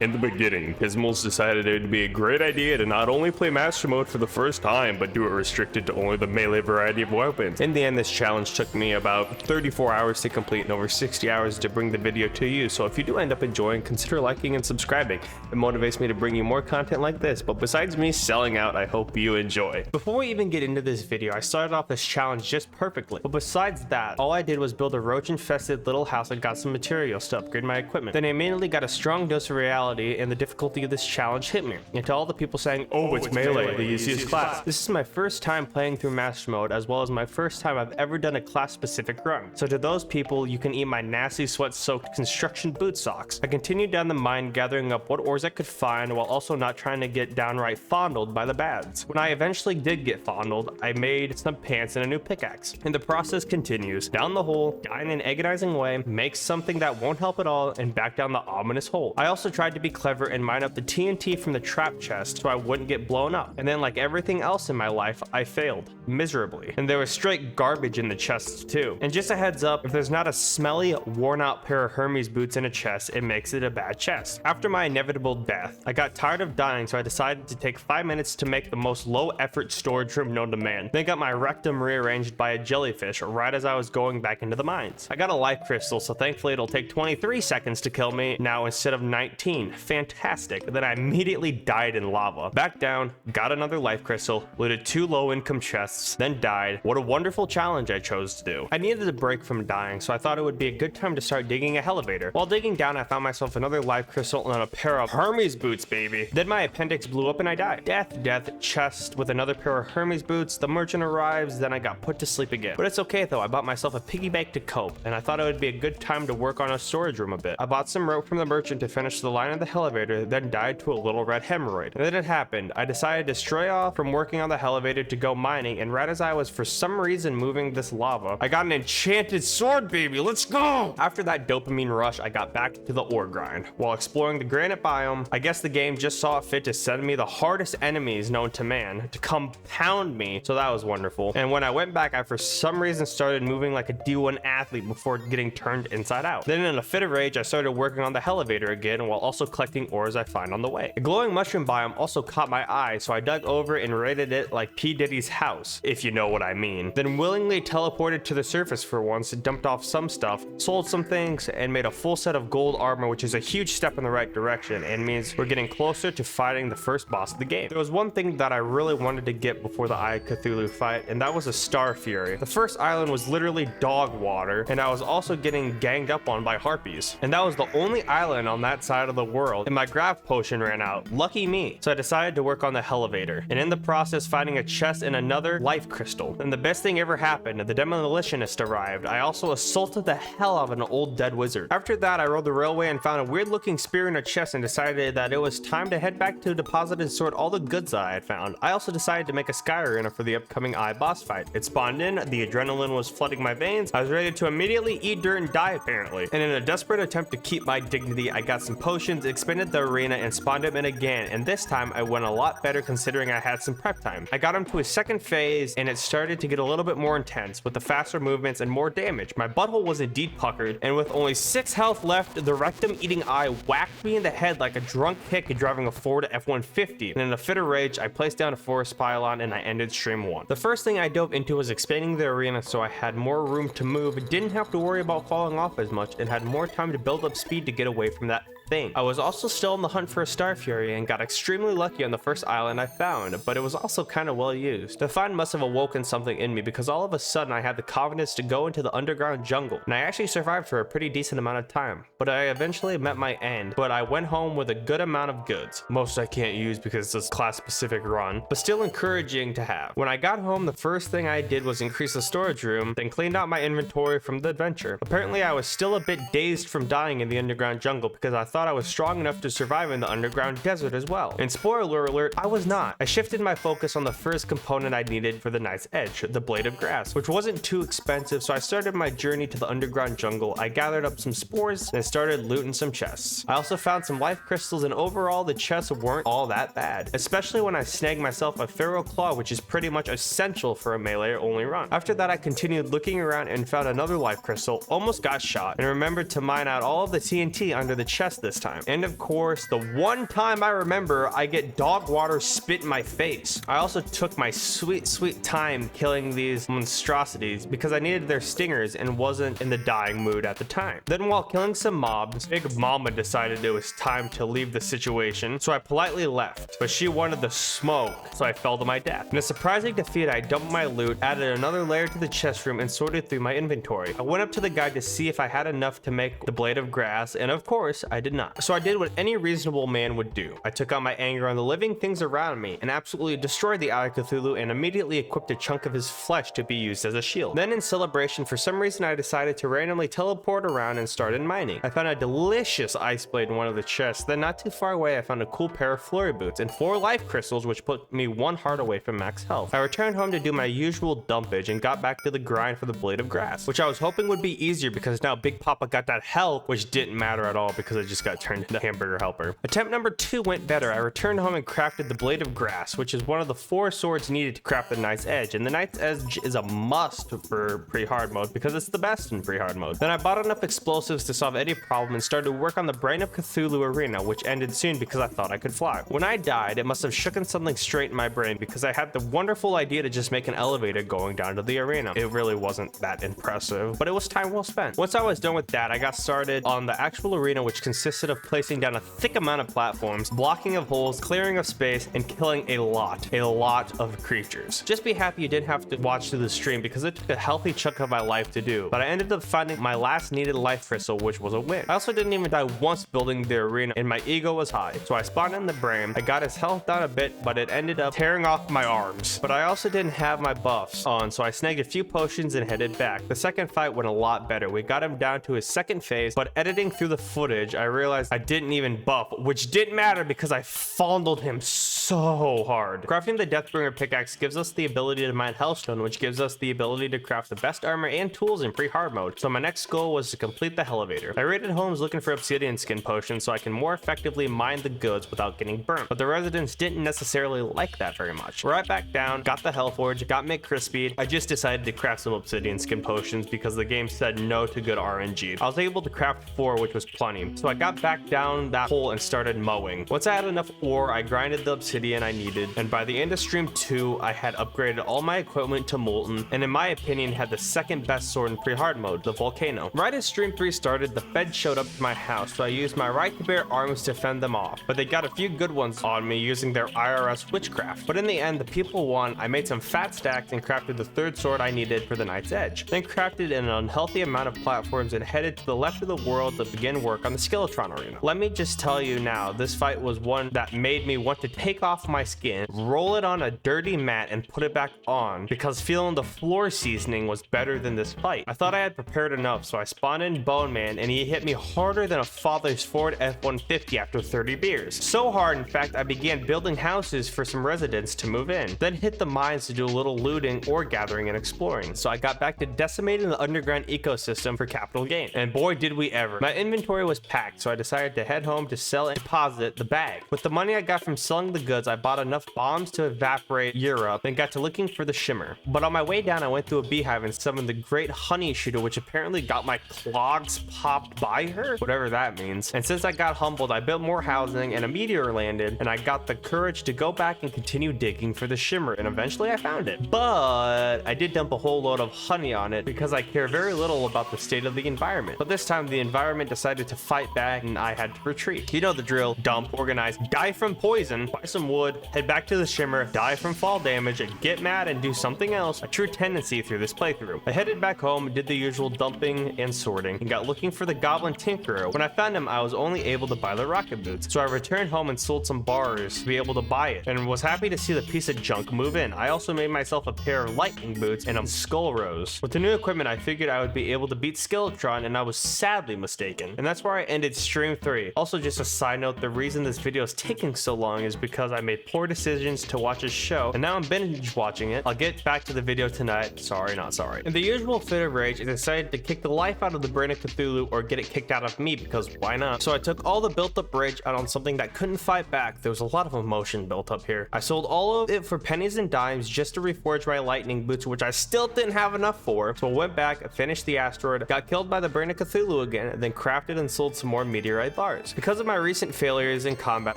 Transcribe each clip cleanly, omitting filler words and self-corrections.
In the beginning, Pismals decided it would be a great idea to not only play Master Mode for the first time, but do it restricted to only the melee variety of weapons. In the end, this challenge took me about 34 hours to complete and over 60 hours to bring the video to you, so if you do end up enjoying, consider liking and subscribing. It motivates me to bring you more content like this, but besides me selling out, I hope you enjoy. Before we even get into this video, I started off this challenge just perfectly, but besides that, all I did was build a roach-infested little house and got some materials to upgrade my equipment. Then I immediately got a strong dose of reality and the difficulty of this challenge hit me. And to all the people saying, oh, it's melee, the easiest class. This is my first time playing through Master Mode, as well as my first time I've ever done a class-specific run. So to those people, you can eat my nasty sweat-soaked construction boot socks. I continued down the mine gathering up what ores I could find while also not trying to get downright fondled by the bads. When I eventually did get fondled, I made some pants and a new pickaxe. And the process continues. Down the hole, die in an agonizing way, make something that won't help at all, and back down the ominous hole. I also tried to be clever and mine up the TNT from the trap chest so I wouldn't get blown up. And then, like everything else in my life, I failed miserably. And there was straight garbage in the chest too. And just a heads up, if there's not a smelly, worn out pair of Hermes boots in a chest, it makes it a bad chest. After my inevitable death, I got tired of dying, so I decided to take 5 minutes to make the most low effort storage room known to man. Then got my rectum rearranged by a jellyfish right as I was going back into the mines. I got a life crystal, so thankfully it'll take 23 seconds to kill me now instead of 19. Fantastic. Then I immediately died in lava. Back down, got another life crystal, looted 2 low income chests, then died. What a wonderful challenge I chose to do. I needed a break from dying, so I thought it would be a good time to start digging a elevator. While digging down, I found myself another life crystal and a pair of Hermes boots, baby. Then my appendix blew up and I died. Death, chest with another pair of Hermes boots. The merchant arrives, then I got put to sleep again. But it's okay though, I bought myself a piggy bank to cope, and I thought it would be a good time to work on a storage room a bit. I bought some rope from the merchant to finish the line of the elevator, then died to a little red hemorrhoid. And then it happened. I decided to stray off from working on the elevator to go mining, and right as I was for some reason moving this lava, I got an enchanted sword, baby. Let's go! After that dopamine rush, I got back to the ore grind. While exploring the granite biome, I guess the game just saw it fit to send me the hardest enemies known to man to come pound me, so that was wonderful. And when I went back, I for some reason started moving like a D1 athlete before getting turned inside out. Then in a fit of rage, I started working on the elevator again while also collecting ores I find on the way. The glowing mushroom biome also caught my eye, so I dug over and raided it like P. Diddy's house, if you know what I mean. Then willingly teleported to the surface for once, dumped off some stuff, sold some things, and made a full set of gold armor, which is a huge step in the right direction and means we're getting closer to fighting the first boss of the game. There was one thing that I really wanted to get before the Eye of Cthulhu fight, and that was a Star Fury. The first island was literally dog water, and I was also getting ganged up on by harpies. And that was the only island on that side of the world, and my graph potion ran out. Lucky me. So I decided to work on the elevator, and in the process finding a chest and another life crystal. And the best thing ever happened, the demolitionist arrived. I also assaulted the hell out of an old dead wizard. After that, I rode the railway and found a weird looking spear in a chest and decided that it was time to head back to deposit and sort all the goods that I had found. I also decided to make a sky arena for the upcoming Eye boss fight. It spawned in, the adrenaline was flooding my veins, I was ready to immediately eat dirt and die apparently. And in a desperate attempt to keep my dignity, I got some potions, expanded the arena, and spawned him in again, and this time I went a lot better considering I had some prep time. I got him to his second phase, and it started to get a little bit more intense with the faster movements and more damage. My butthole was indeed puckered, and with only 6 health left, the rectum-eating eye whacked me in the head like a drunk hick driving a Ford F-150, and in a fit of rage, I placed down a forest pylon and I ended stream 1. The first thing I dove into was expanding the arena so I had more room to move, didn't have to worry about falling off as much, and had more time to build up speed to get away from that thing. I was also still on the hunt for a Star Fury and got extremely lucky on the first island I found, but it was also kind of well used. The find must have awoken something in me because all of a sudden I had the confidence to go into the underground jungle, and I actually survived for a pretty decent amount of time, but I eventually met my end. But I went home with a good amount of goods. Most I can't use because it's a class specific run, but still encouraging to have. When I got home, the first thing I did was increase the storage room, then cleaned out my inventory from the adventure. Apparently I was still a bit dazed from dying in the underground jungle because I thought I was strong enough to survive in the underground desert as well. And spoiler alert, I was not. I shifted my focus on the first component I needed for the Night's Edge, the blade of grass, which wasn't too expensive, so I started my journey to the underground jungle. I gathered up some spores and started looting some chests. I also found some life crystals, and overall the chests weren't all that bad, especially when I snagged myself a feral claw, which is pretty much essential for a melee only run. After that, I continued looking around and found another life crystal, almost got shot, and remembered to mine out all of the TNT under the chest this time. And of course, the one time I remember, I get dog water spit in my face. I also took my sweet time killing these monstrosities because I needed their stingers and wasn't in the dying mood at the time. Then while killing some mobs, Big Mama decided it was time to leave the situation, so I politely left, but she wanted the smoke, so I fell to my death. In a surprising defeat, I dumped my loot, added another layer to the chest room, and sorted through my inventory. I went up to the guide to see if I had enough to make the blade of grass, and of course, I did not. So I did what any reasonable man would do. I took out my anger on the living things around me and absolutely destroyed the Eye of Cthulhu and immediately equipped a chunk of his flesh to be used as a shield. Then in celebration, for some reason I decided to randomly teleport around and started mining. I found a delicious ice blade in one of the chests, then not too far away I found a cool pair of flurry boots and 4 life crystals, which put me 1 heart away from max health. I returned home to do my usual dumpage and got back to the grind for the blade of grass, which I was hoping would be easier because now Big Papa got that health, which didn't matter at all because I just got turned into hamburger helper. Attempt number 2 went better. I returned home and crafted the blade of grass, which is one of the 4 swords needed to craft the Knight's Edge, and the Knight's Edge is a must for pre-hard mode because it's the best in pre-hard mode. Then I bought enough explosives to solve any problem and started to work on the Brain of Cthulhu arena, which ended soon because I thought I could fly. When I died, it must have shooken something straight in my brain because I had the wonderful idea to just make an elevator going down to the arena. It really wasn't that impressive, but it was time well spent. Once I was done with that, I got started on the actual arena, which consisted of placing down a thick amount of platforms, blocking of holes, clearing of space, and killing a lot of creatures. Just be happy you didn't have to watch through the stream because it took a healthy chunk of my life to do, but I ended up finding my last needed life crystal, which was a win. I also didn't even die once building the arena, and my ego was high, so I spawned in the brain. I got his health down a bit, but it ended up tearing off my arms. But I also didn't have my buffs on, so I snagged a few potions and headed back. The second fight went a lot better. We got him down to his second phase, but editing through the footage, I realized I didn't even buff, which didn't matter because I fondled him so hard. Crafting the Deathbringer pickaxe gives us the ability to mine Hellstone, which gives us the ability to craft the best armor and tools in pre-hard mode. So my next goal was to complete the elevator. I raided homes looking for obsidian skin potions so I can more effectively mine the goods without getting burnt, but the residents didn't necessarily like that very much. Right back down, got the Hellforge, got McCrispy. I just decided to craft some obsidian skin potions because the game said no to good RNG. I was able to craft 4, which was plenty, so I got back down that hole and started mowing. Once I had enough ore, I grinded the obsidian I needed, and by the end of stream 2, I had upgraded all my equipment to Molten, and in my opinion had the second best sword in pre-hard mode, the Volcano. Right as stream 3 started, the Fed showed up to my house, so I used my right to bear arms to fend them off, but they got a few good ones on me using their IRS witchcraft. But in the end, the people won. I made some fat stacks and crafted the 3rd sword I needed for the Knight's Edge, then crafted an unhealthy amount of platforms and headed to the left of the world to begin work on the Skeletron arena. Let me just tell you now, this fight was one that made me want to take off my skin, roll it on a dirty mat, and put it back on because feeling the floor seasoning was better than this fight. I thought I had prepared enough, so I spawned in Bone Man and he hit me harder than a father's Ford F-150 after 30 beers. So hard, in fact, I began building houses for some residents to move in, then hit the mines to do a little looting or gathering and exploring. So I got back to decimating the underground ecosystem for capital gain, and boy did we ever. My inventory was packed, so I decided to head home to sell and deposit the bag. With the money I got from selling the goods, I bought enough bombs to evaporate Europe and got to looking for the shimmer. But on my way down, I went through a beehive and summoned the great honey shooter, which apparently got my clogs popped by her, whatever that means. And since I got humbled, I built more housing and a meteor landed, and I got the courage to go back and continue digging for the shimmer, and eventually I found it. But I did dump a whole load of honey on it because I care very little about the state of the environment. But this time the environment decided to fight back and I had to retreat. You know the drill: dump, organize, die from poison, buy some wood, head back to the shimmer, die from fall damage, and get mad and do something else, a true tendency through this playthrough. I headed back home, did the usual dumping and sorting, and got looking for the Goblin Tinkerer. When I found him, I was only able to buy the rocket boots, so I returned home and sold some bars to be able to buy it, and was happy to see the piece of junk move in. I also made myself a pair of lightning boots and a skull rose. With the new equipment, I figured I would be able to beat Skeletron, and I was sadly mistaken. And that's where I ended stream 3. Also, just a side note, the reason this video is taking so long is because I made poor decisions to watch a show, and now I'm binge watching it. I'll get back to the video tonight. Sorry, not sorry. In the usual fit of rage, I decided to kick the life out of the Brain of Cthulhu or get it kicked out of me, because why not? So I took all the built up rage out on something that couldn't fight back. There was a lot of emotion built up here. I sold all of it for pennies and dimes just to reforge my lightning boots, which I still didn't have enough for. So I went back, finished the asteroid, got killed by the Brain of Cthulhu again, and then crafted and sold some more meat meteorite bars. Because of my recent failures in combat,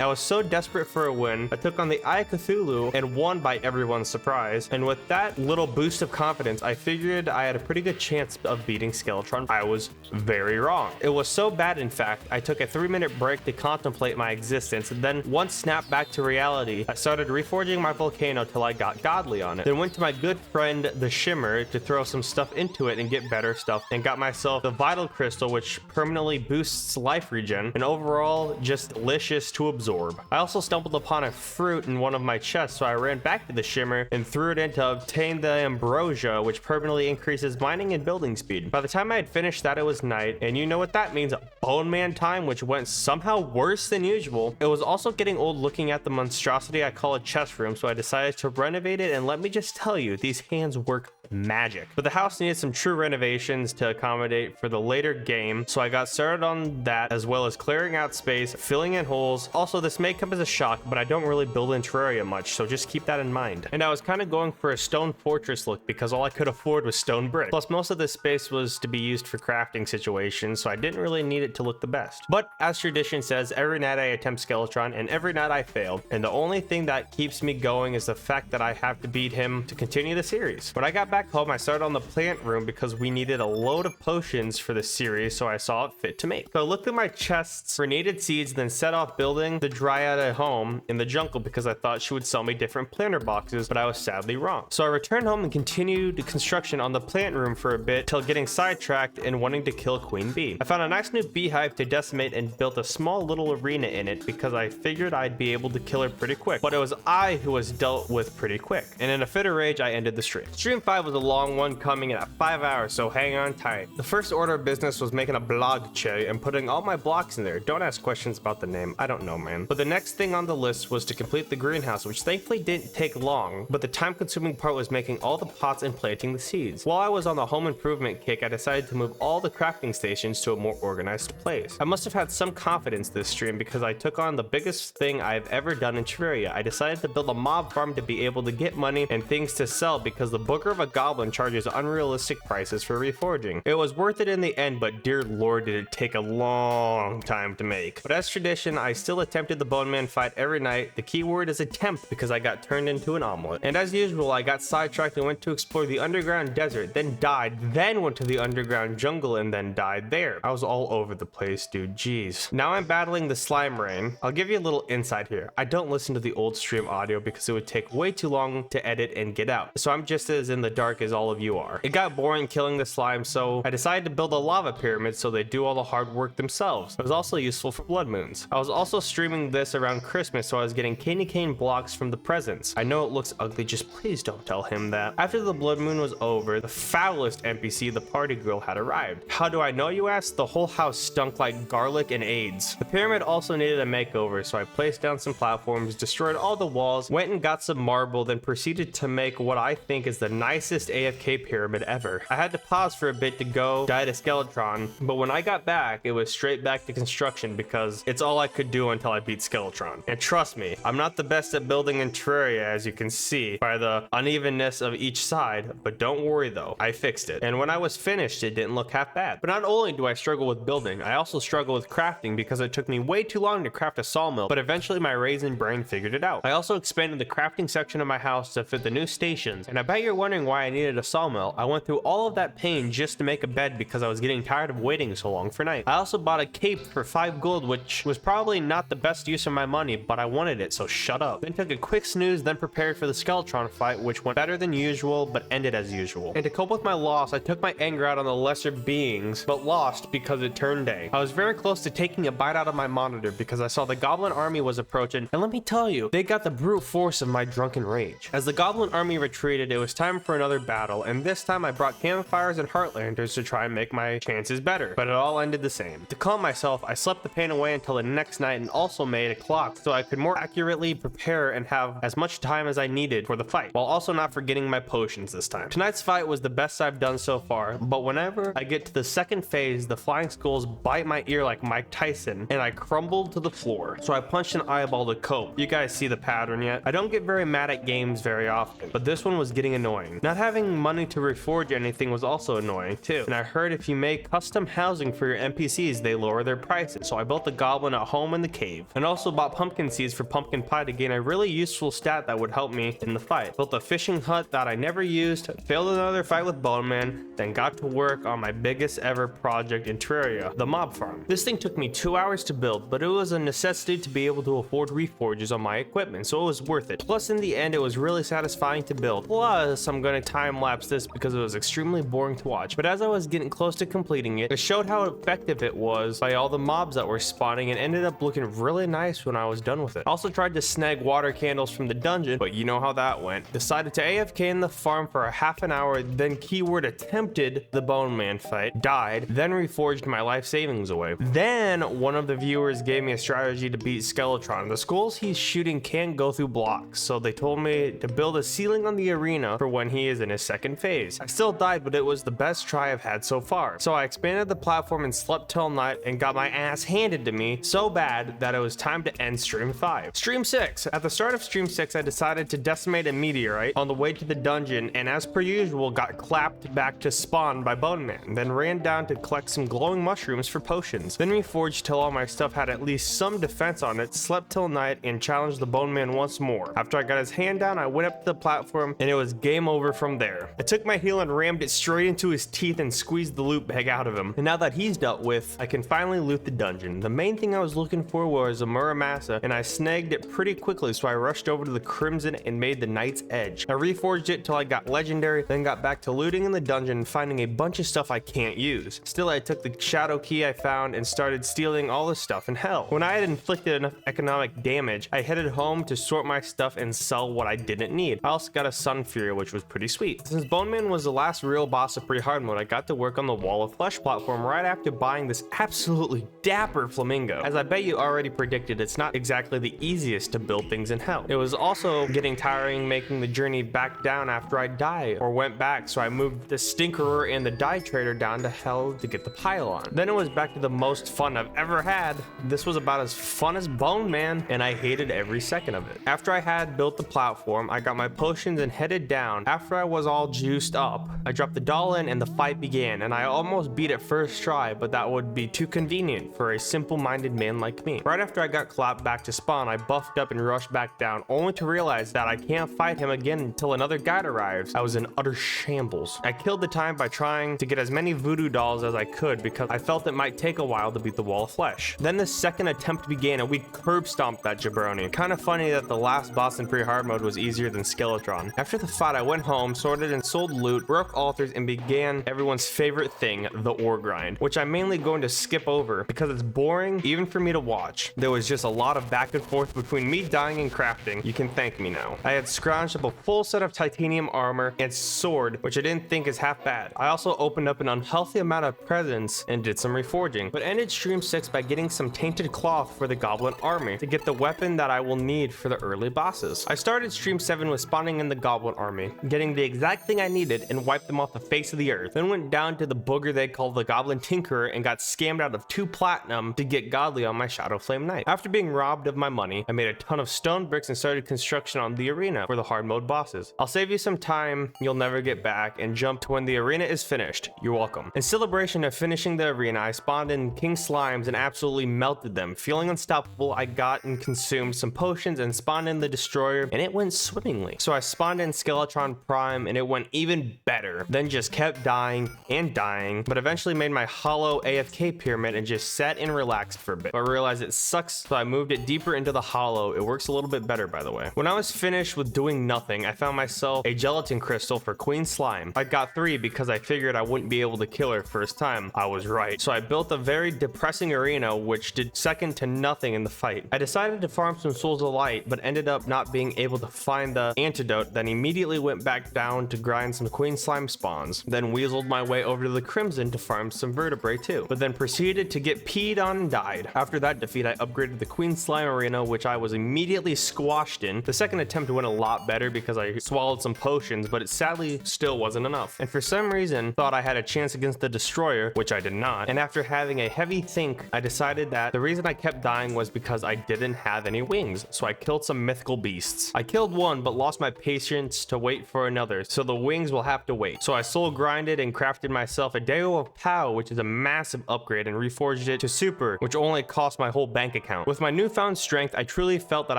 I was so desperate for a win, I took on the Eye of Cthulhu and won by everyone's surprise, and with that little boost of confidence, I figured I had a pretty good chance of beating Skeletron. I was very wrong. It was so bad, in fact, I took a 3-minute break to contemplate my existence, and then once snapped back to reality, I started reforging my volcano till I got godly on it. Then went to my good friend the Shimmer to throw some stuff into it and get better stuff, and got myself the Vital Crystal, which permanently boosts life regen, and overall just delicious to absorb. I also stumbled upon a fruit in one of my chests, so I ran back to the Shimmer and threw it in to obtain the Ambrosia, which permanently increases mining and building speed. By the time I had finished that, it was night, and you know what that means, Bone Man time, which went somehow worse than usual. It was also getting old looking at the monstrosity I call a chest room, so I decided to renovate it, and let me just tell you, these hands work magic. But the house needed some true renovations to accommodate for the later game, so I got started on that, as well as clearing out space, filling in holes. Also, this may come as a shock, but I don't really build in Terraria much, so just keep that in mind. And I was kind of going for a stone fortress look because all I could afford was stone brick. Plus, most of this space was to be used for crafting situations, so I didn't really need it to look the best. But as tradition says, every night I attempt Skeletron, and every night I failed. And the only thing that keeps me going is the fact that I have to beat him to continue the series. When I got back home, I started on the plant room because we needed a load of potions for the series, so I saw it fit to make. So I looked at my chests for needed seeds, then set off building the Dryad at home in the jungle because I thought she would sell me different planter boxes, but I was sadly wrong. So I returned home and continued construction on the plant room for a bit till getting sidetracked and wanting to kill Queen Bee. I found a nice new beehive to decimate and built a small little arena in it because I figured I'd be able to kill her pretty quick, but it was I who was dealt with pretty quick. And in a fit of rage, I ended the stream. Stream 5 was a long one, coming in at 5 hours, so hang on tight. The first order of business was making a blog che and putting all my blocks in there. Don't ask questions about the name, I don't know, man. But the next thing on the list was to complete the greenhouse, which thankfully didn't take long, but the time-consuming part was making all the pots and planting the seeds. While I was on the home improvement kick, I decided to move all the crafting stations to a more organized place. I must have had some confidence this stream because I took on the biggest thing I've ever done in Terraria. I decided to build a mob farm to be able to get money and things to sell because the booger of a goblin charges unrealistic prices for reforging. It was worth it in the end, but dear lord did it take a long time to make. But as tradition, I still attempted the Bone Man fight every night. The key word is attempt because I got turned into an omelet. And as usual, I got sidetracked and went to explore the underground desert, then died, then went to the underground jungle and then died there. I was all over the place, dude, jeez. Now I'm battling the slime rain. I'll give you a little insight here. I don't listen to the old stream audio because it would take way too long to edit and get out. So I'm just as in the dark as all of you are. It got boring killing the slime, so I decided to build a lava pyramid so they do all the hard work themselves. It was also useful for blood moons. I was also streaming this around Christmas, so I was getting candy cane blocks from the presents. I know it looks ugly, just please don't tell him that. After the blood moon was over, the foulest NPC, the party girl, had arrived. How do I know, you ask? The whole house stunk like garlic and AIDS. The pyramid also needed a makeover, so I placed down some platforms, destroyed all the walls, went and got some marble, then proceeded to make what I think is the nicest AFK pyramid ever. I had to pause for a bit to go die to Skeletron, but when I got back, it was straight back to construction because it's all I could do until I beat Skeletron. And trust me, I'm not the best at building in Terraria, as you can see by the unevenness of each side, but don't worry though, I fixed it. And when I was finished, it didn't look half bad. But not only do I struggle with building, I also struggle with crafting because it took me way too long to craft a sawmill, but eventually my raisin brain figured it out. I also expanded the crafting section of my house to fit the new stations, and I bet you're wondering why I needed a sawmill. I went through all of that pain just to make a bed because I was getting tired of waiting so long for night. I also bought a cape for 5 gold, which was probably not the best use of my money, but I wanted it, so shut up. Then took a quick snooze, then prepared for the Skeletron fight, which went better than usual, but ended as usual. And to cope with my loss, I took my anger out on the lesser beings, but lost because it turned day. I was very close to taking a bite out of my monitor because I saw the goblin army was approaching, and let me tell you, they got the brute force of my drunken rage. As the goblin army retreated, it was time for another battle, and this time I brought campfires and heartlanders to try and make my chances better, but it all ended the same. To calm myself, I slept the pain away until the next night and also made a clock so I could more accurately prepare and have as much time as I needed for the fight, while also not forgetting my potions this time. Tonight's fight was the best I've done so far, but whenever I get to the second phase, the flying skulls bite my ear like Mike Tyson, and I crumbled to the floor. So I punched an eyeball to cope. You guys see the pattern yet? I don't get very mad at games very often, but this one was getting annoying. Not having money to reforge anything was also annoying too, and I heard if you make custom housing for your NPCs, they lower their prices, so I built the goblin at home in the cave, and also bought pumpkin seeds for pumpkin pie to gain a really useful stat that would help me in the fight. Built a fishing hut that I never used, failed another fight with Bone Man, then got to work on my biggest ever project in Terra, the mob farm. This thing took me 2 hours to build, but it was a necessity to be able to afford reforges on my equipment, so it was worth it. Plus, in the end, it was really satisfying to build. Plus, I'm gonna time lapse this because it was extremely boring to watch, but as I was getting close to completing it, it showed how effective it was by all the mobs that were spawning and ended up looking really nice when I was done with it. Also tried to snag water candles from the dungeon, but you know how that went. Decided to AFK in the farm for a half an hour, then keyword attempted the Bone Man fight, died, then reforged my life savings away. Then one of the viewers gave me a strategy to beat Skeletron. The skulls he's shooting can't go through blocks, so they told me to build a ceiling on the arena for when he is in his second phase. I still died, but it was the best try I've had so far. So I expanded the platform and slept till night and got my ass handed to me so bad that it was time to end stream 5. Stream 6. At the start of stream 6, I decided to decimate a meteorite on the way to the dungeon, and as per usual got clapped back to spawn by Bone Man, then ran down to collect some glowing mushrooms for potions. Then reforged till all my stuff had at least some defense on it, slept till night, and challenged the Bone Man once more. After I got his hand down, I went up to the platform and it was game over from there. I took my heel and rammed it straight into his teeth and squeezed the loot bag out of him. And now that he's dealt with, I can finally loot the dungeon. The main thing I was looking for was a Muramasa, and I snagged it pretty quickly, so I rushed over to the Crimson and made the Knight's Edge. I reforged it till I got legendary, then got back to looting in the dungeon and finding a bunch of stuff I can't use. Still, I took the shadow key I found and started stealing all the stuff in hell. When I had inflicted enough economic damage, I headed home to sort my stuff and sell what I didn't need. I also got a Sun Fury, which was pretty sweet. Since Bone Man was the last real boss of pre-hard mode, I got to work on the Wall of Flesh platform right after buying this absolutely dapper flamingo. As I bet you already predicted, it's not exactly the easiest to build things in hell. It was also getting tiring making the journey back down after I died or went back, so I moved the Stinkerer and the Die Trader down to hell to get the pylon. Then it was back to the most fun I've ever had. This was about as fun as Bone Man, and I hated every second of it. After I had built the platform, I got my potions and headed down. After I was all juiced up, I dropped the doll in and the fight began, and I almost beat it first try, but that would be too convenient for a simple-minded man like me. Right after I got clapped back to spawn, I buffed up and rushed back down, only to realize that I can't fight him again until another guide arrives. I was in utter shambles. I killed the time by trying to get as many voodoo dolls as I could because I felt it might take a while to beat the Wall of Flesh. Then the second attempt began and we curb stomped that jabroni. Kinda funny that the last boss in pre-hard mode was easier than Skeletron. After the fight, I went home, sorted and sold loot, broke altars, and began everyone's favorite thing, the ore grind, which I'm mainly going to skip over because it's boring even for me to watch. There was just a lot of back and forth between me dying and crafting. You can thank me now. I had scrounged up a full set of titanium armor and sword, which I didn't think is half bad. I also opened up an unhealthy amount of presents and did some reforging, but ended stream 6 by getting some tainted cloth for the goblin army to get the weapon that I will need for the early bosses. I started stream 7 with spawning in the goblin army, getting the exact thing I needed and wiped them off the face of the earth. Then went down to the booger they call the Goblin Tinkerer and got scammed out of 2 platinum to get godly on my Shadow Flame Knight. After being robbed of my money, I made a ton of stone bricks and started construction on the arena for the hard mode bosses. I'll save you some time you'll never get back and jump to when the arena is finished. You're welcome. In celebration of finishing the arena, I spawned in king slimes and absolutely melted them. Feeling unstoppable, I got and consumed some potions and spawned in the destroyer, and it went swimmingly. So I spawned in Skeletron Prime and it went even better. Then just kept dying and dying, but eventually made my hollow AFK pyramid and just sat and relaxed for a bit. But I realized it sucks, so I moved it deeper into the hollow. It works a little bit better, by the way. When I was finished with doing nothing, I found myself a gelatin crystal for Queen Slime. I got 3 because I figured I wouldn't be able to kill her first time. I was right. So I built a very depressing arena which did second to nothing in the fight. I decided to farm some Souls of Light, but ended up not being able to find the antidote, then immediately went back down to grind some Queen Slime spawns. Then weaseled my way over to the Crimson to farm some vertebrae too, but then proceeded to get peed on and died. After that defeat, I upgraded the Queen Slime arena, which I was immediately squashed in. The second attempt went a lot better because I swallowed some potions, but it sadly still wasn't enough. And for some reason, thought I had a chance against the Destroyer, which I did not. And after having a heavy think, I decided that the reason I kept dying was because I didn't have any wings, so I killed some mythical beasts. I killed one, but lost my patience to wait for another, so the wings will have to wait. So I soul grinded and crafted myself a Deo of Pow, which is a massive upgrade and reforged it to super, which only cost my whole bank account. With my newfound strength, I truly felt that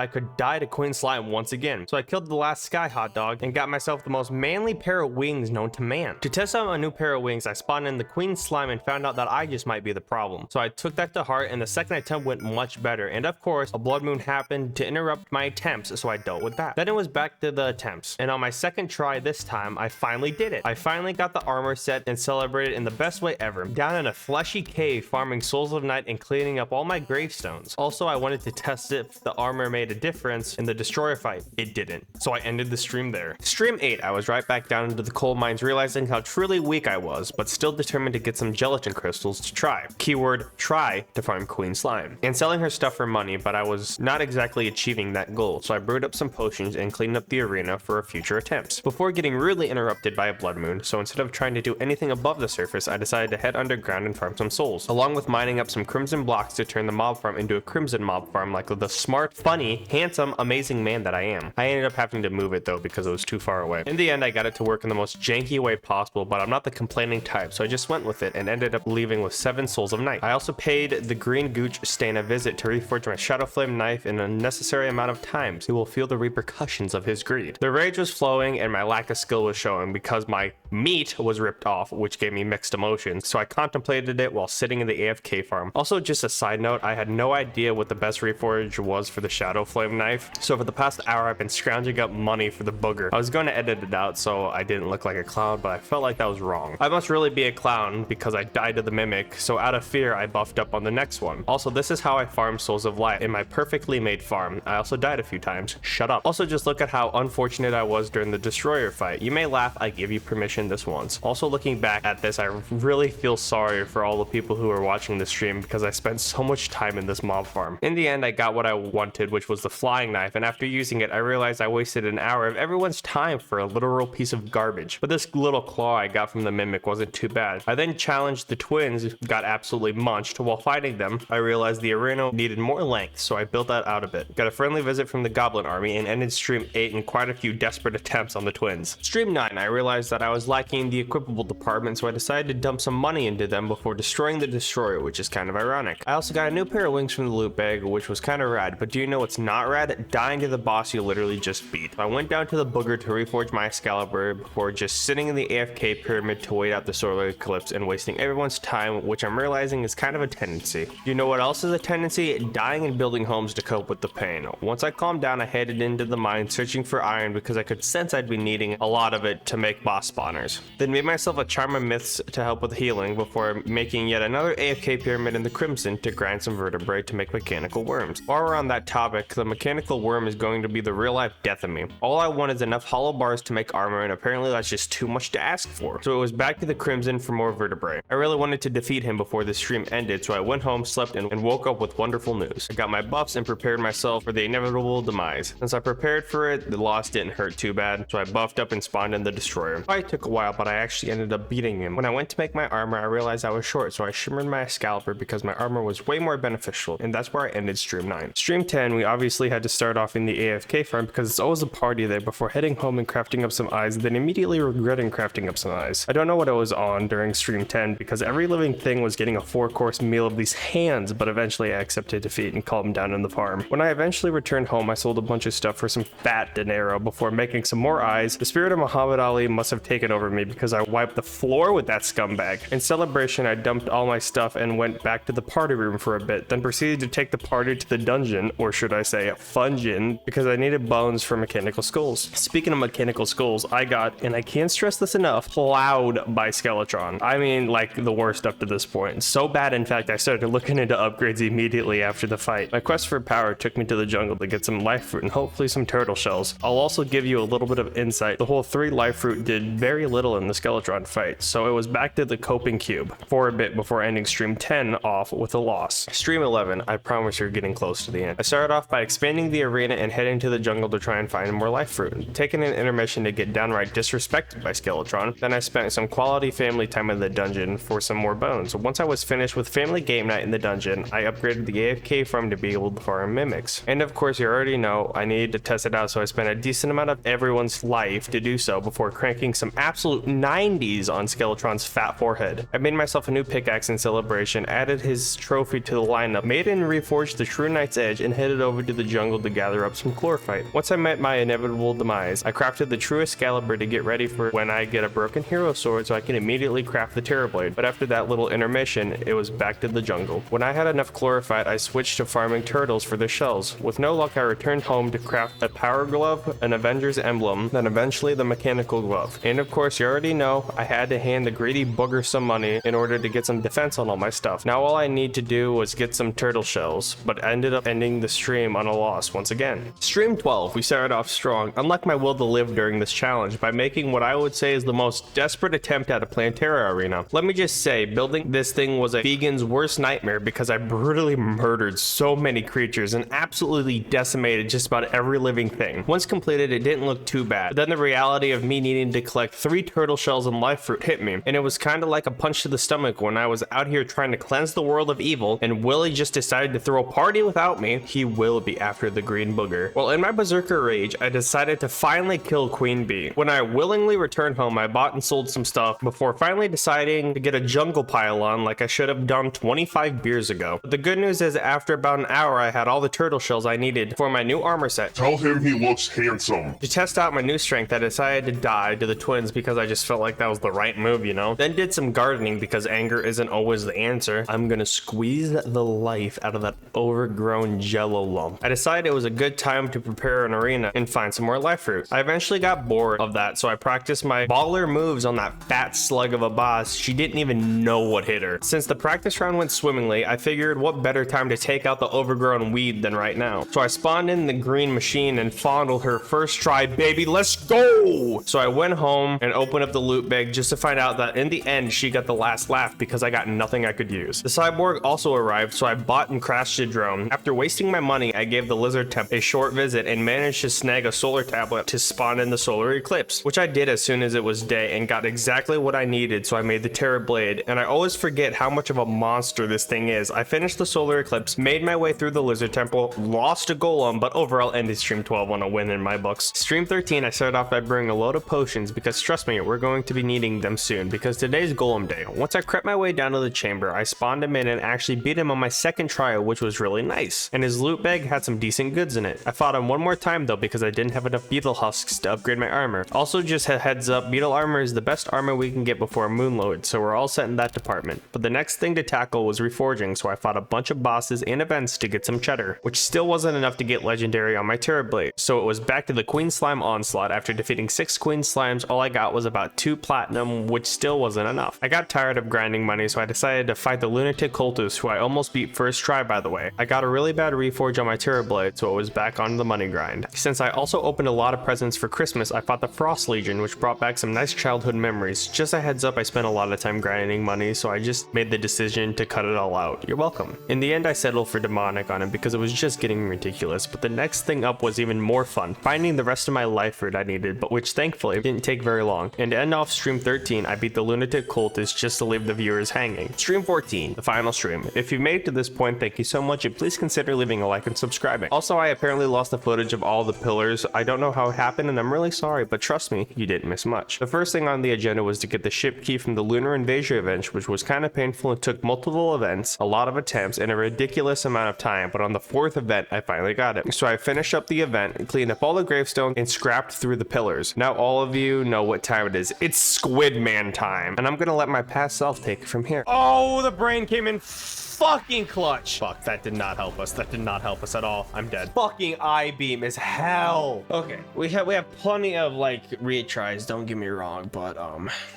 I could die to Queen Slime once again, so I killed the last sky hot dog and got myself the most manly pair of wings known to man. To test out my new pair of wings, I spawned in the Queen Slime and found out that I just might be the problem. So I took that to heart, and the second attempt went much better, and of course, a blood moon happened to interrupt my attempts, so I dealt with that. Then it was back to the attempts, and on my second try this time, I finally did it. I finally got the armor set and celebrated in the best way ever, down in a fleshy cave farming souls of night and cleaning up all my gravestones. Also, I wanted to test if the armor made a difference in the destroyer fight. It didn't, so I ended the stream there. Stream 8, I was right back down into the coal mines, realizing how truly weak I was, but still determined to get some gelatin crystals to try. Keyword try to farm Queen Slime. And selling her stuff for money, but I was not exactly achieving that goal, so I brewed up some potions and cleaned up the arena for future attempts, before getting rudely interrupted by a blood moon. So instead of trying to do anything above the surface, I decided to head underground and farm some souls, along with mining up some crimson blocks to turn the mob farm into a crimson mob farm like the smart, funny, handsome, amazing man that I am. I ended up having to move it though because it was too far away. In the end, I got it to work in the most janky way possible, but I'm not the complaining type, so I just went with it and ended up leaving with 7 souls of night. I also paid the green gooch stain a visit to reforge my shadow flame knife in a necessary amount of times. He will feel the repercussions of his greed. The rage was flowing and my lack of skill was showing because my meat was ripped off, which gave me mixed emotions, so I contemplated it while sitting in the AFK farm. Also, just a side note, I had no idea what the best reforge was for the shadow flame knife, so for the past hour I've been scrounging up money for the booger. I was going to edit it out so I didn't look like a clown, but I felt like that was wrong. I must really be a clown because I died to the mimic, so out of fear I buffed up on the next one. Also, this is how I farm souls of light in my perfectly made farm. I also died a few times. Shut up. Also, just look at how unfortunate I was during the destroyer fight. You may laugh, I give you permission this once. Also, looking back at this, I really feel sorry for all the people who are watching the stream because I spent so much time in this mob farm. In the end, I got what I wanted, which was the flying knife, and after using it, I realized I wasted an hour of everyone's time for a literal piece of garbage. But this little claw I got from the mimic wasn't too bad. I then challenged the twins, got absolutely munched. While fighting them, I realized the arena needed more length, so I built that out a bit. Got a friendly visit from the goblin army and ended stream 8 in quite a few desperate attempts on the twins. Stream 9, I realized that I was lacking the equipable department, so I decided to dump some money into them before destroying the destroyer, which is kind of ironic. I also got a new pair of wings from the loot bag, which was kind of rad, but do you know what's not rad? Dying to the boss you literally just beat. I went down to the booger to reforge my Excalibur before just sitting in the AFK pyramid to wait out the solar eclipse and wasting everyone's time, which I'm realizing is kind of a tendency. You know what else is a tendency? Dying and building homes to cope with the pain. Once I calmed down, I headed into the mine searching for iron because I could sense I'd be needing a lot of it to make boss spawners. Then made myself a charm of myths to help with healing before making yet another AFK pyramid in the crimson to grind some vertebrae to make mechanical worms. While we're on that topic, the mechanical worm is going to be the real life death of me. All I want is enough hollow bars to make armor, and apparently that's just too much to ask for. So it was back to the crimson for more vertebrae. I really wanted to defeat him before the stream ended, so I went home, slept, and woke up with wonderful news. I got my buffs and prepared myself for the inevitable demise. Since I prepared for it, the loss didn't hurt too bad, so I buffed up and spawned in the destroyer. The fight took a while, but I actually ended up beating him. When I went to make my armor, I realized I was short, so I shimmered my Excalibur because my armor was way more beneficial, and that's where I ended stream 9. Stream 10, we obviously had to start off in the AFK farm because it's always a party there before heading home and crafting up some eyes, then immediately regretting crafting up some eyes. I don't know what I was on during stream 10 because every living thing was getting a 4-course meal of these hands, but eventually I accepted defeat and calmed down in the farm. When I eventually returned home, I sold a bunch of stuff for some fat dinero before making some more eyes. The spirit of Muhammad Ali must have taken over me because I wiped the floor with that scumbag. In celebration, I dumped all my stuff and went back to the party room for a bit, then proceeded to take the party to the dungeon, or should I say fungeon, because I needed bones for mechanical skulls. Speaking of mechanical skulls, I got, and I can't stress this enough, plowed by Skeletron. I mean, like the worst up to this point. So bad, in fact, I started looking into upgrades immediately after the fight. My quest for power took me to the jungle to get some life fruit and hopefully some turtle shells. I'll also give you a little bit of insight. The whole 3 life fruit did very little in the Skeletron fight, so it was back to the coping cube for a bit before ending stream 10 off with a loss. Stream 11, I promise you're getting close to the end. I started off by expanding the arena and heading to the jungle to try and find more life fruit, taking an intermission to get downright disrespected by Skeletron. Then I spent some quality family time in the dungeon for some more bones. Once I was finished with family game night in the dungeon, I upgraded the AFK farm to be able to farm mimics. And of course, you already know I needed to test it out, so I spent a decent amount of everyone's life to do so before cranking some absolute 90s on Skeletron's fat forehead. I made myself a new pickaxe and celebration, added his trophy to the lineup, made and reforged the True Knight's Edge, and headed over to the jungle to gather up some chlorophyte. Once I met my inevitable demise, I crafted the True Excalibur to get ready for when I get a broken hero sword so I can immediately craft the Terra blade. But after that little intermission, it was back to the jungle. When I had enough chlorophyte, I switched to farming turtles for their shells. With no luck, I returned home to craft a power glove, an Avengers emblem, then eventually the mechanical glove. And of course, you already know, I had to hand the greedy booger some money in order to get some defense on all my stuff. Now all I need to do was get some turtle shells, but ended up ending the stream on a loss once again. Stream 12, we started off strong, unlike my will to live during this challenge, by making what I would say is the most desperate attempt at a Plantera arena. Let me just say, building this thing was a vegan's worst nightmare because I brutally murdered so many creatures and absolutely decimated just about every living thing. Once completed, it didn't look too bad, but then the reality of me needing to collect 3 turtle shells and life fruit hit me, and it was kind of like a punch to the stomach when I was out here trying to cleanse the world of evil, and Willie just decided to throw a party without me. He will be after the green booger. Well, in my berserker rage, I decided to finally kill Queen Bee. When I willingly returned home, I bought and sold some stuff before finally deciding to get a jungle pile on like I should have done 25 beers ago. But the good news is after about an hour, I had all the turtle shells I needed for my new armor set. Tell him he looks handsome. To test out my new strength, I decided to die to the twins because I just felt like that was the right move, you know? Then did some gardening because anger isn't always the answer. I'm gonna squeeze the life out of that overgrown jello lump. I decided it was a good time to prepare an arena and find some more life fruit. I eventually got bored of that, so I practiced my baller moves on that fat slug of a boss. She didn't even know what hit her. Since the practice round went swimmingly, I figured what better time to take out the overgrown weed than right now. So I spawned in the green machine and fondled her first try, baby, let's go! So I went home and opened up the loot bag just to find out that in the end, she got the last laugh because I got nothing I could use. The cyborg also arrived, so I bought and crashed the drone. After wasting my money, I gave the lizard temp a short visit and managed to snag a solar tablet to spawn in the solar eclipse, which I did as soon as it was day and got exactly what I needed, so I made the Terra blade, and I always forget how much of a monster this thing is. I finished the solar eclipse, made my way through the lizard temple, lost a golem, but overall ended stream 12 on a win in my books. Stream 13, I started off by bringing a load of potions because trust me, we're going to be needing them soon because today's golem day. Once I crept my way down to the chamber, I spawned him in and actually beat him on my second try, which was really nice, and his loot bag had some decent goods in it. I fought him one more time though because I didn't have enough beetle husks to upgrade my armor. Also, just a heads up, beetle armor is the best armor we can get before Moonlord, so we're all set in that department. But the next thing to tackle was Reforging, so I fought a bunch of bosses and events to get some cheddar, which still wasn't enough to get legendary on my Terra blade. So it was back to the Queen Slime onslaught. After defeating 6 Queen Slimes, all I got was about 2 platinum, which still wasn't enough. I got tired of grinding money, so I decided to fight the lunatic cultists, who I almost beat first try, by the way. I got a really bad reforge on my Terra blade, so it was back on the money grind. Since I also opened a lot of presents for Christmas, I fought the Frost Legion, which brought back some nice childhood memories. Just a heads up, I spent a lot of time grinding money, so I just made the decision to cut it all out. You're welcome. In the end, I settled for demonic on him because it was just getting ridiculous, but the next thing up was even more fun, finding the rest of my life fruit I needed, but which thankfully didn't take very long. And to end off stream 13, I beat the lunatic cultist just to leave the viewers hanging. Stream 14, the final stream. If you made it to this point, thank you so much, and please consider leaving a like and subscribing. Also, I apparently lost the footage of all the pillars. I don't know how it happened, and I'm really sorry, but trust me, you didn't miss much. The first thing on the agenda was to get the ship key from the Lunar Invasion event, which was kind of painful and took multiple events, a lot of attempts, and a ridiculous amount of time, but on the 4th event, I finally got it. So I finished up the event, cleaned up all the gravestones, and scrapped through the pillars. Now all of you know what time it is. It's Squid Man time, and I'm gonna let my past self take it from here. Oh, the brain came in fucking clutch. Fuck, that did not help us. That did not help us at all. I'm dead. Fucking I-beam is hell. Okay, we have plenty of like retries, don't get me wrong, but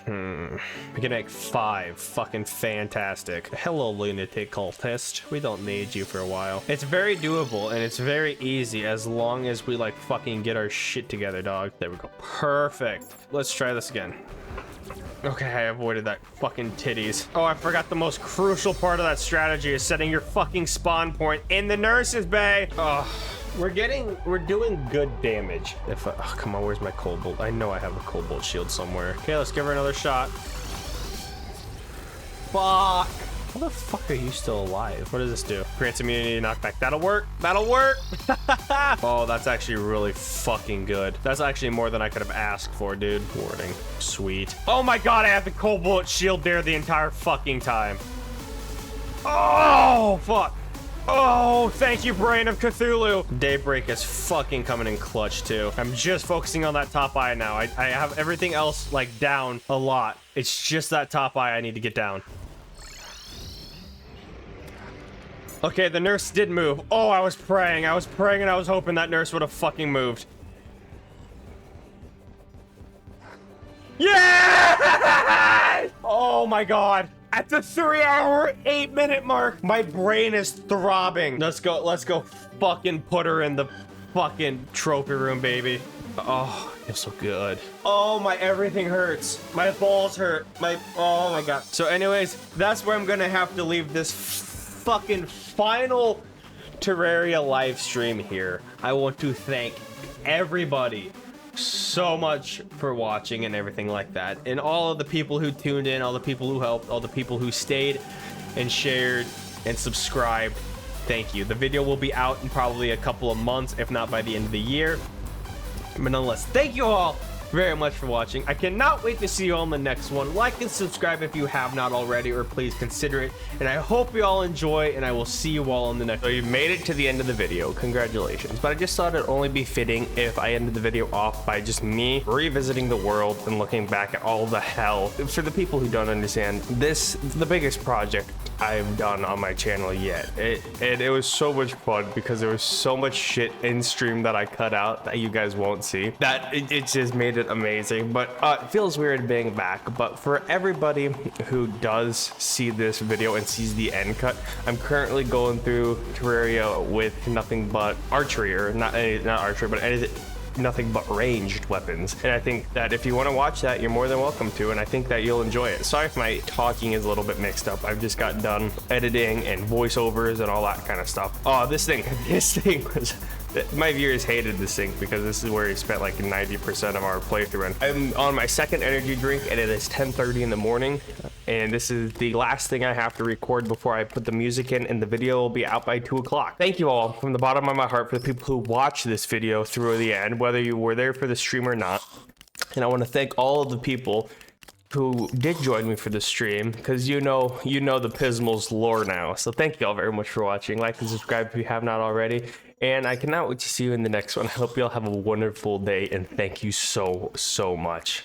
we can make 5. Fucking fantastic. Hello, lunatic cultist. We don't need you for a while. It's very doable and it's very easy as long as we like fucking get our shit together, dog. There we go. Perfect. Let's try this again. Okay, I avoided that fucking titties. Oh, I forgot the most crucial part of that strategy is setting your fucking spawn point in the nurse's bay. Oh, we're doing good damage. Oh, come on, where's my cobalt? I know I have a cobalt shield somewhere. Okay, let's give her another shot. Fuck. How the fuck are you still alive? What does this do? Grants immunity knockback. That'll work. That'll work. Oh, that's actually really fucking good. That's actually more than I could have asked for, dude. Warding. Sweet. Oh my god, I have the cobalt shield there the entire fucking time. Oh, fuck. Oh, thank you, Brain of Cthulhu. Daybreak is fucking coming in clutch, too. I'm just focusing on that top eye now. I have everything else, like, down a lot. It's just that top eye I need to get down. Okay, the nurse did move. Oh, I was praying. I was praying and I was hoping that nurse would have fucking moved. Yeah! Oh my god. At the 3-hour, 8-minute mark, my brain is throbbing. Let's go fucking put her in the fucking trophy room, baby. Oh, it feels so good. Oh, my everything hurts. My balls hurt. Oh my god. So anyways, that's where I'm gonna have to leave this fucking final Terraria live stream here. I want to thank everybody so much for watching and everything like that, and all of the people who tuned in, all the people who helped, all the people who stayed and shared and subscribed. Thank you. The video will be out in probably a couple of months, if not by the end of the year, but nonetheless, thank you all very much for watching. I cannot wait to see you all in the next one. Like and subscribe if you have not already, or please consider it, and I hope you all enjoy, and I will see you all in the next. So you made it to the end of the video, congratulations. But I just thought it'd only be fitting if I ended the video off by just me revisiting the world and looking back at all the hell. For the people who don't understand, this is the biggest project I've done on my channel yet. It was so much fun because there was so much shit in stream that I cut out that you guys won't see, that it just made it amazing. But it feels weird being back. But for everybody who does see this video and sees the end cut, I'm currently going through Terraria with nothing but archery, or not archery, but nothing but ranged weapons. And I think that if you want to watch that, you're more than welcome to, and I think that you'll enjoy it. Sorry if my talking is a little bit mixed up. I've just got done editing and voiceovers and all that kind of stuff. Oh, this thing was... My viewers hated this thing because this is where he spent like 90% of our playthrough. And I'm on my second energy drink, and it is 10:30 in the morning. And this is the last thing I have to record before I put the music in, and the video will be out by 2 o'clock. Thank you all from the bottom of my heart for the people who watched this video through the end, whether you were there for the stream or not. And I want to thank all of the people who did join me for the stream, because you know the Pismal's lore now. So thank you all very much for watching. Like and subscribe if you have not already. And I cannot wait to see you in the next one. I hope you all have a wonderful day, and thank you so much.